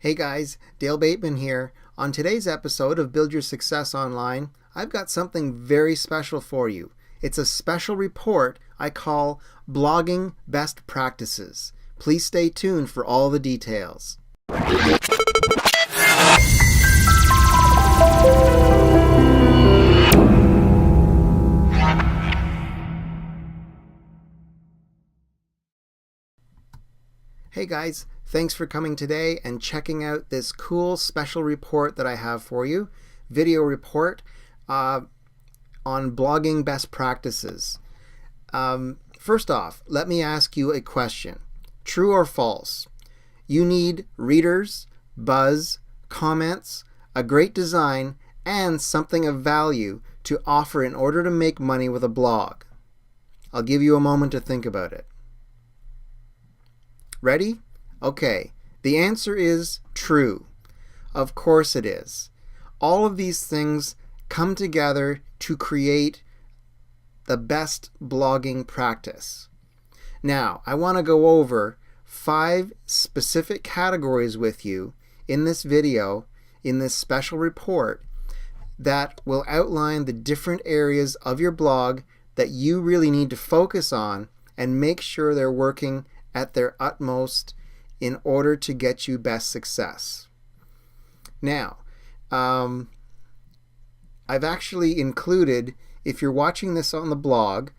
Hey guys, Dale Bateman here. On today's episode of Build Your Success Online, I've got something very special for you. It's a special report I call Blogging Best Practices. Please stay tuned for all the details. Hey guys, thanks for coming today and checking out this cool special report that I have for you, video report on blogging best practices. First off, let me ask you a question. True or false? You need readers, buzz, comments, a great design, and something of value to offer in order to make money with a blog. I'll give you a moment to think about it. Ready? Okay, the answer is true. Of course it is. All of these things come together to create the best blogging practice. Now, I want to go over 5 specific categories with you in this video, in this special report, that will outline the different areas of your blog that you really need to focus on and make sure they're working at their utmost in order to get you best success. Now, I've actually included, if you're watching this on the blog,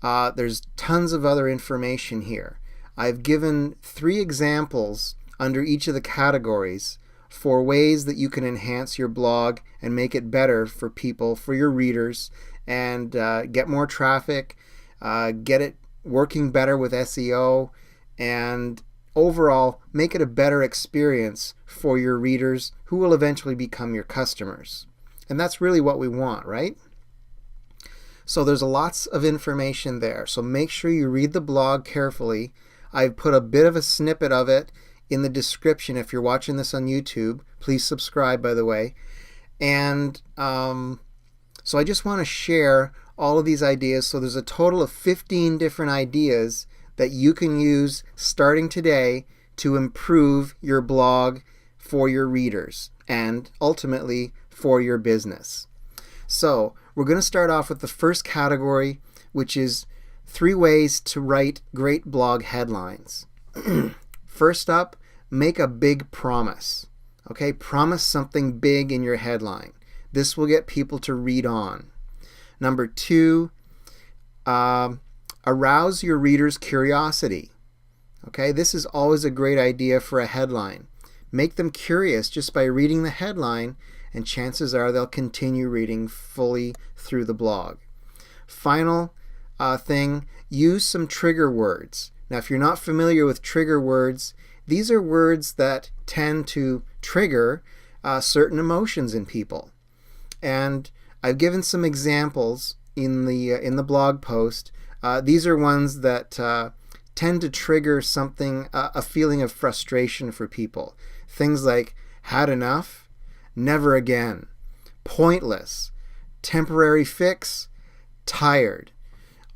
there's tons of other information here. I've given 3 examples under each of the categories for ways that you can enhance your blog and make it better for people, for your readers, and get more traffic, get it working better with SEO, and overall make it a better experience for your readers who will eventually become your customers. And that's really what we want, right? So there's lots of information there. So make sure you read the blog carefully. I've put a bit of a snippet of it in the description. If you're watching this on YouTube, please subscribe, by the way. And so I just want to share all of these ideas. So there's a total of 15 different ideas that you can use starting today to improve your blog for your readers and ultimately for your business. So we're going to start off with the first category, which is 3 ways to write great blog headlines. First up, make a big promise. Okay, promise something big in your headline. This will get people to read on. Number 2, arouse your readers' curiosity. Okay, this is always a great idea for a headline. Make them curious just by reading the headline, and chances are they'll continue reading fully through the blog. Final thing, use some trigger words. Now, if you're not familiar with trigger words, these are words that tend to trigger certain emotions in people. And I've given some examples in the blog post. These are ones that tend to trigger something, a feeling of frustration for people. Things like had enough, never again, pointless, temporary fix, tired.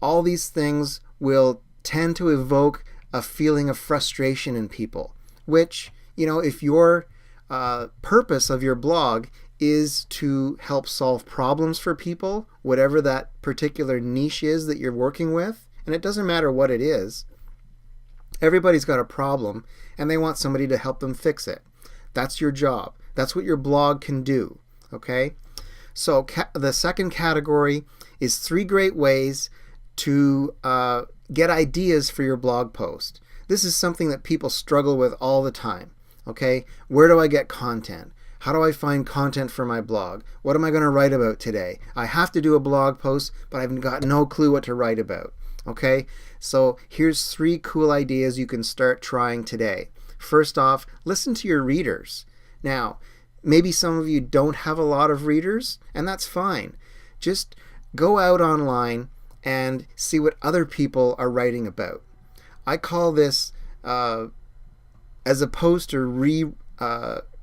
All these things will tend to evoke a feeling of frustration in people, which, if your purpose of your blog is to help solve problems for people, whatever that particular niche is that you're working with, and it doesn't matter what it is, everybody's got a problem and they want somebody to help them fix it. That's your job. That's what your blog can do, okay? So the second category is 3 great ways to get ideas for your blog post. This is something that people struggle with all the time, okay? Where do I get content? How do I find content for my blog? What am I going to write about today? I have to do a blog post, but I've got no clue what to write about. Okay? So here's 3 cool ideas you can start trying today. First off, listen to your readers. Now, maybe some of you don't have a lot of readers, and that's fine. Just go out online and see what other people are writing about. I call this, as opposed to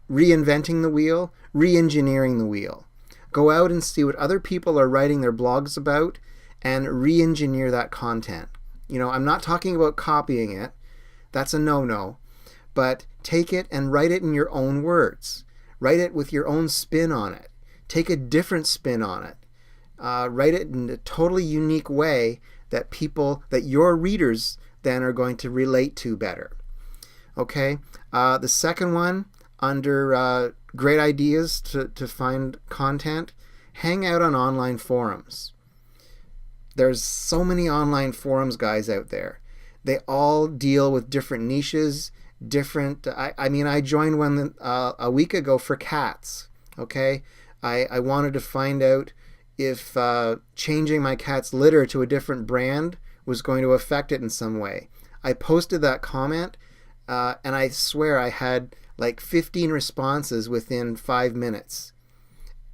reinventing the wheel, re-engineering the wheel. Go out and see what other people are writing their blogs about and re-engineer that content. I'm not talking about copying it. That's a no-no. but take it and write it in your own words. Write it with your own spin on it. Take a different spin on it. Write it in a totally unique way that your readers then are going to relate to better. Okay? The second one, under great ideas to find content, hang out on online forums. There's so many online forums guys out there. They all deal with different niches, I joined one a week ago for cats. Okay? I wanted to find out if changing my cat's litter to a different brand was going to affect it in some way. I posted that comment, and I swear I had like 15 responses within 5 minutes.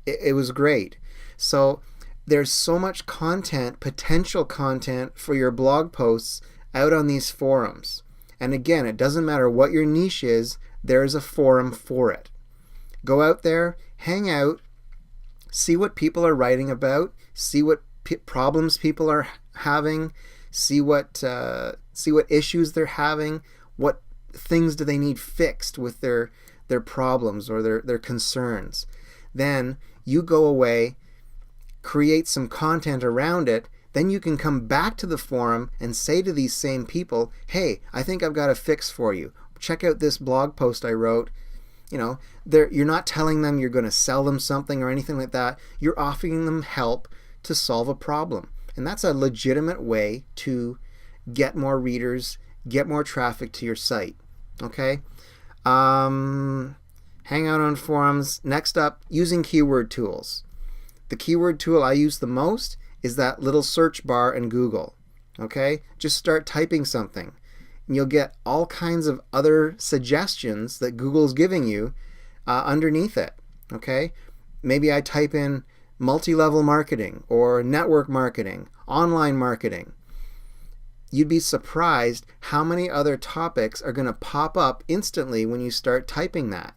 It was great. So there's so much content, potential content for your blog posts out on these forums. And again, it doesn't matter what your niche is, there's a forum for it. Go out there, hang out, see what people are writing about, see what problems people are having, see what issues they're having, what things do they need fixed with their problems or their concerns. Then you go away, create some content around it, then you can come back to the forum and say to these same people, hey, I think I've got a fix for you. Check out this blog post I wrote. You're not telling them you're going to sell them something or anything like that. You're offering them help to solve a problem. And that's a legitimate way to get more readers, get more traffic to your site. Okay? Hang out on forums. Next up, using keyword tools. The keyword tool I use the most is that little search bar in Google. Okay? Just start typing something, and you'll get all kinds of other suggestions that Google's giving you underneath it. Okay? Maybe I type in multi-level marketing or network marketing, online marketing. You'd be surprised how many other topics are going to pop up instantly when you start typing that.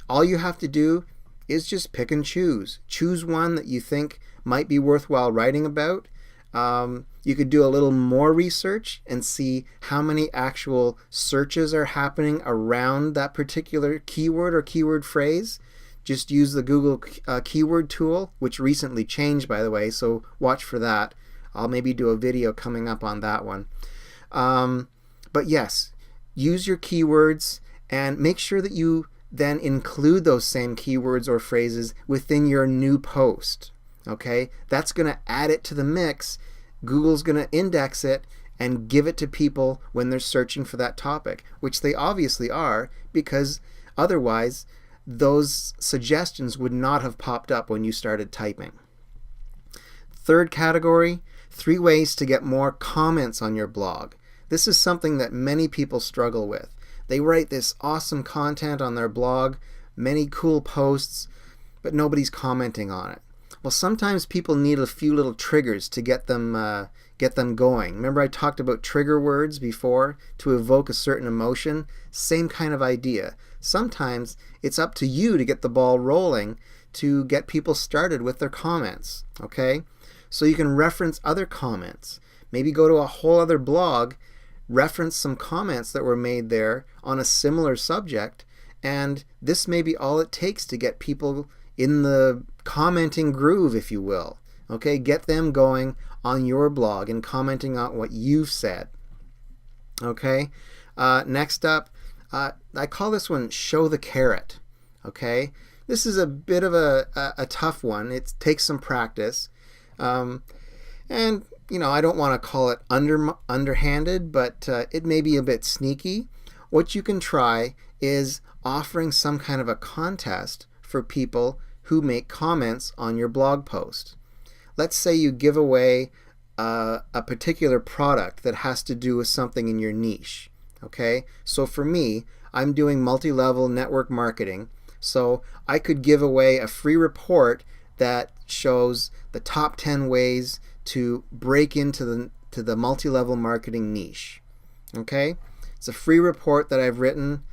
All you have to do is just pick and choose. Choose one that you think might be worthwhile writing about. You could do a little more research and see how many actual searches are happening around that particular keyword or keyword phrase. Just use the Google keyword tool, which recently changed, by the way, so watch for that. I'll maybe do a video coming up on that one. But yes, use your keywords and make sure that you then include those same keywords or phrases within your new post. Okay? That's going to add it to the mix. Google's going to index it and give it to people when they're searching for that topic, which they obviously are, because otherwise those suggestions would not have popped up when you started typing. Third category, 3 ways to get more comments on your blog. This is something that many people struggle with. They write this awesome content on their blog, many cool posts, but nobody's commenting on it. Well, sometimes people need a few little triggers to get them going. Remember I talked about trigger words before to evoke a certain emotion? Same kind of idea. Sometimes it's up to you to get the ball rolling to get people started with their comments. Okay? So you can reference other comments. Maybe go to a whole other blog, reference some comments that were made there on a similar subject, and this may be all it takes to get people in the commenting groove, if you will. Okay, get them going on your blog and commenting on what you've said. Okay, next up, I call this one show the carrot. Okay, this is a bit of a tough one. It takes some practice, and I don't want to call it underhanded, but it may be a bit sneaky. What you can try is offering some kind of a contest for people who make comments on your blog post. Let's say you give away a particular product that has to do with something in your niche. Okay, so for me, I'm doing multi-level network marketing, so I could give away a free report that shows the top 10 ways to break into the multi-level marketing niche. Okay, it's a free report that I've written,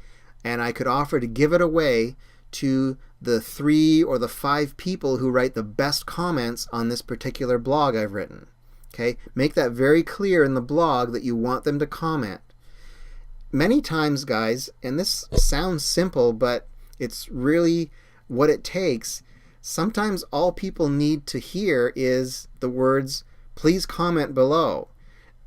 and I could offer to give it away to the 3 or the 5 people who write the best comments on this particular blog I've written. Okay, make that very clear in the blog that you want them to comment. many times, guys, and this sounds simple, but it's really what it takes. Sometimes all people need to hear is the words, please comment below.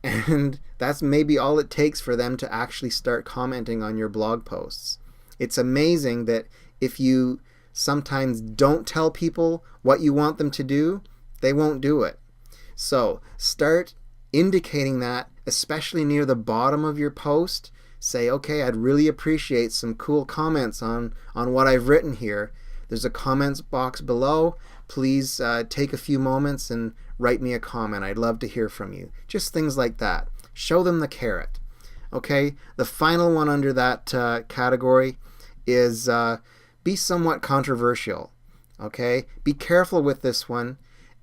And that's maybe all it takes for them to actually start commenting on your blog posts. It's amazing that if you sometimes don't tell people what you want them to do, they won't do it. So start indicating that, especially near the bottom of your post. Say, okay, I'd really appreciate some cool comments on what I've written here. There's a comments box below. Please take a few moments and write me a comment. I'd love to hear from you. Just things like that. Show them the carrot. Okay, the final one under that category is be somewhat controversial. Okay, be careful with this one.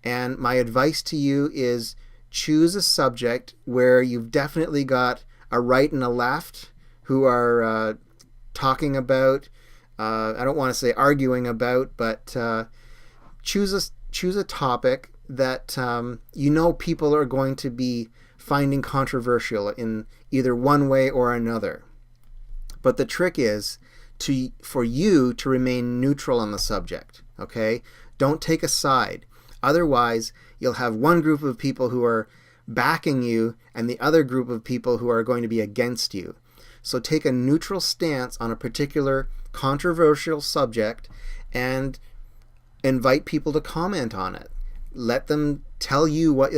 And my advice to you is choose a subject where you've definitely got a right and a left who are talking about, I don't want to say arguing about, but choose a topic that you know people are going to be finding controversial in either one way or another. But the trick is for you to remain neutral on the subject. Okay? Don't take a side. Otherwise, you'll have one group of people who are backing you and the other group of people who are going to be against you. So take a neutral stance on a particular controversial subject and invite people to comment on it. Let them tell you what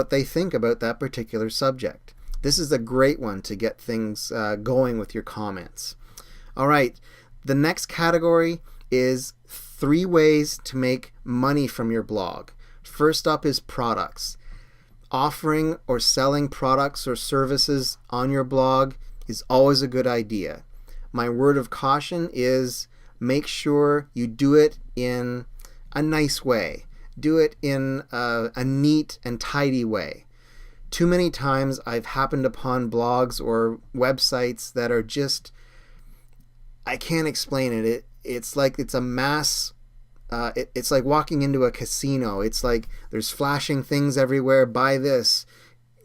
they think about that particular subject. This is a great one to get things going with your comments. All right, the next category is 3 ways to make money from your blog. First up is products. Offering or selling products or services on your blog is always a good idea. My word of caution is make sure you do it in a nice way. Do it in a neat and tidy way. Too many times I've happened upon blogs or websites that are just, I can't explain it. It's like it's a mass, it's like walking into a casino. It's like there's flashing things everywhere. Buy this.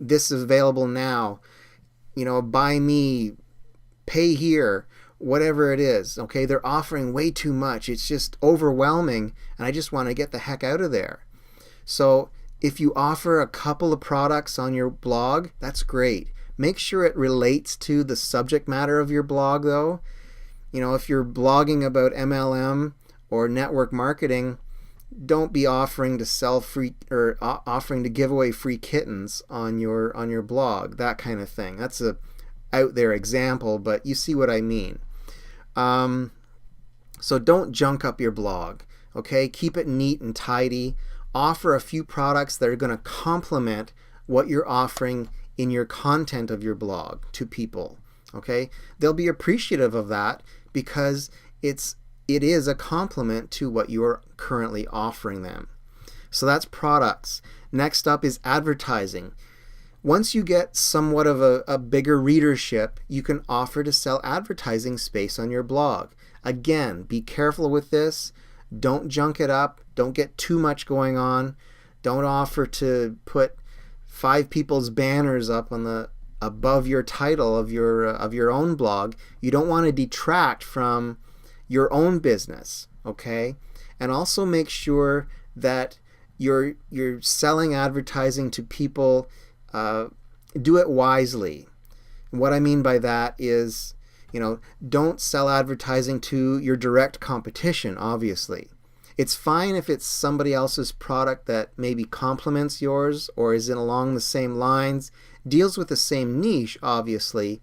This is available now. Buy me, pay here, whatever it is. Okay, they're offering way too much. It's just overwhelming, and I just want to get the heck out of there. So if you offer a couple of products on your blog, that's great. Make sure it relates to the subject matter of your blog, though. If you're blogging about MLM or network marketing, don't be offering to sell free or offering to give away free kittens on your blog, that kind of thing. That's a out there example, but you see what I mean. So don't junk up your blog. Okay, keep it neat and tidy. Offer a few products that are going to complement what you're offering in your content of your blog to people. Okay, they'll be appreciative of that because it is a complement to what you are currently offering them. So that's products. Next up is advertising. Once you get somewhat of a bigger readership, you can offer to sell advertising space on your blog. Again, be careful with this. Don't junk it up. Don't get too much going on. Don't offer to put 5 people's banners up on the above your title of your own blog. You don't want to detract from your own business, okay? And also make sure that you're selling advertising to people. Do it wisely. What I mean by that is, don't sell advertising to your direct competition, obviously. It's fine if it's somebody else's product that maybe complements yours or is along the same lines, deals with the same niche, obviously,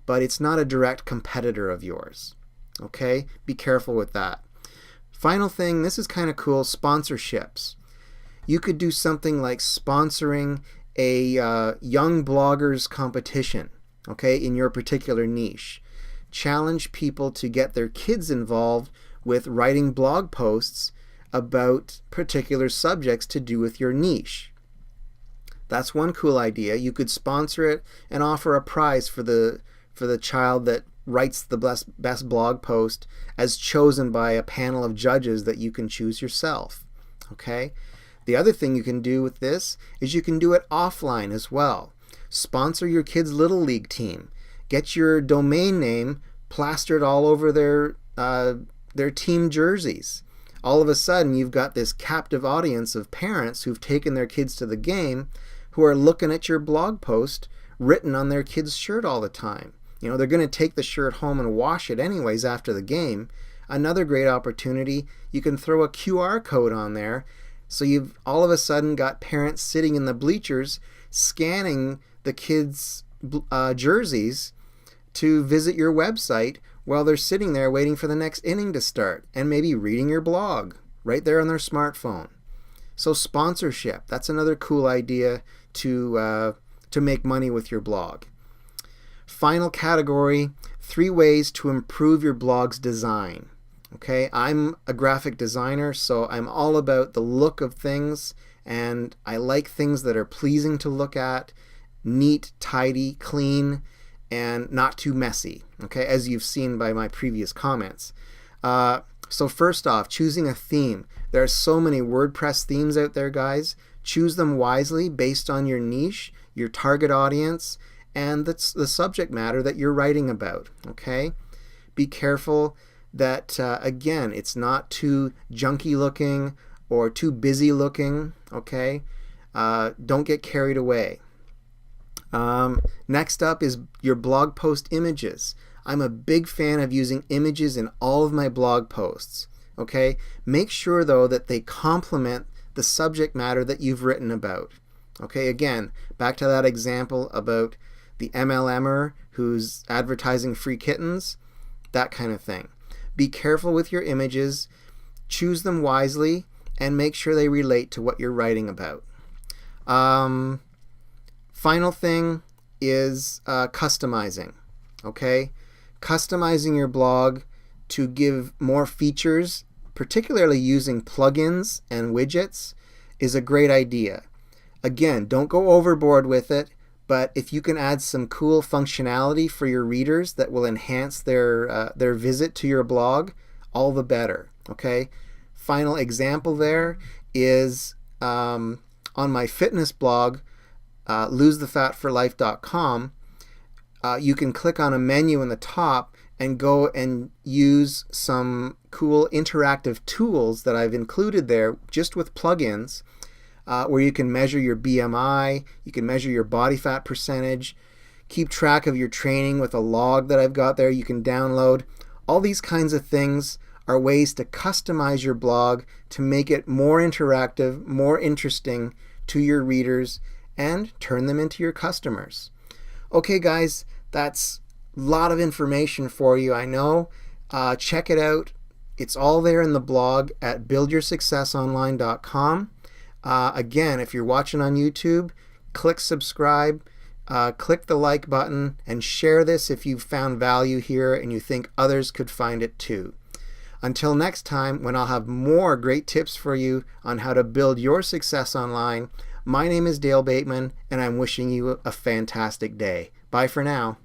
but it's not a direct competitor of yours. Okay? Be careful with that. Final thing, this is kind of cool, sponsorships. You could do something like sponsoring a young bloggers competition, okay, in your particular niche. Challenge people to get their kids involved with writing blog posts about particular subjects to do with your niche. That's one cool idea. You could sponsor it and offer a prize for the child that writes the best blog post as chosen by a panel of judges that you can choose yourself. Okay? The other thing you can do with this is you can do it offline as well. Sponsor your kid's Little League team. Get your domain name plastered all over their team jerseys. All of a sudden, you've got this captive audience of parents who've taken their kids to the game who are looking at your blog post written on their kid's shirt all the time. You know, they're going to take the shirt home and wash it anyways after the game. Another great opportunity, you can throw a QR code on there. So you've all of a sudden got parents sitting in the bleachers scanning the kids' jerseys to visit your website while they're sitting there waiting for the next inning to start and maybe reading your blog right there on their smartphone. So sponsorship, that's another cool idea to make money with your blog. Final category, 3 ways to improve your blog's design. Okay, I'm a graphic designer, so I'm all about the look of things, and I like things that are pleasing to look at, neat, tidy, clean, and not too messy, okay, as you've seen by my previous comments. So first off, choosing a theme. There are so many WordPress themes out there, guys. Choose them wisely based on your niche, your target audience, and the subject matter that you're writing about, okay? Be careful that, again, it's not too junky looking or too busy looking, okay? Don't get carried away. Next up is your blog post images. I'm a big fan of using images in all of my blog posts, okay? Make sure, though, that they complement the subject matter that you've written about. Okay, again, back to that example about the MLMer who's advertising free kittens, that kind of thing. Be careful with your images, choose them wisely, and make sure they relate to what you're writing about. Final thing is customizing. Okay, customizing your blog to give more features, particularly using plugins and widgets, is a great idea. Again, don't go overboard with it, but if you can add some cool functionality for your readers that will enhance their visit to your blog, all the better. Okay. Final example there is on my fitness blog, losethefatforlife.com. You can click on a menu in the top and go and use some cool interactive tools that I've included there just with plugins, where you can measure your BMI, you can measure your body fat percentage, keep track of your training with a log that I've got there you can download. All these kinds of things are ways to customize your blog to make it more interactive, more interesting to your readers, and turn them into your customers. Okay, guys, that's a lot of information for you, I know. Check it out. It's all there in the blog at buildyoursuccessonline.com. Again, if you're watching on YouTube, click subscribe, click the like button, and share this if you've found value here and you think others could find it too. Until next time, when I'll have more great tips for you on how to build your success online, my name is Dale Bateman, and I'm wishing you a fantastic day. Bye for now.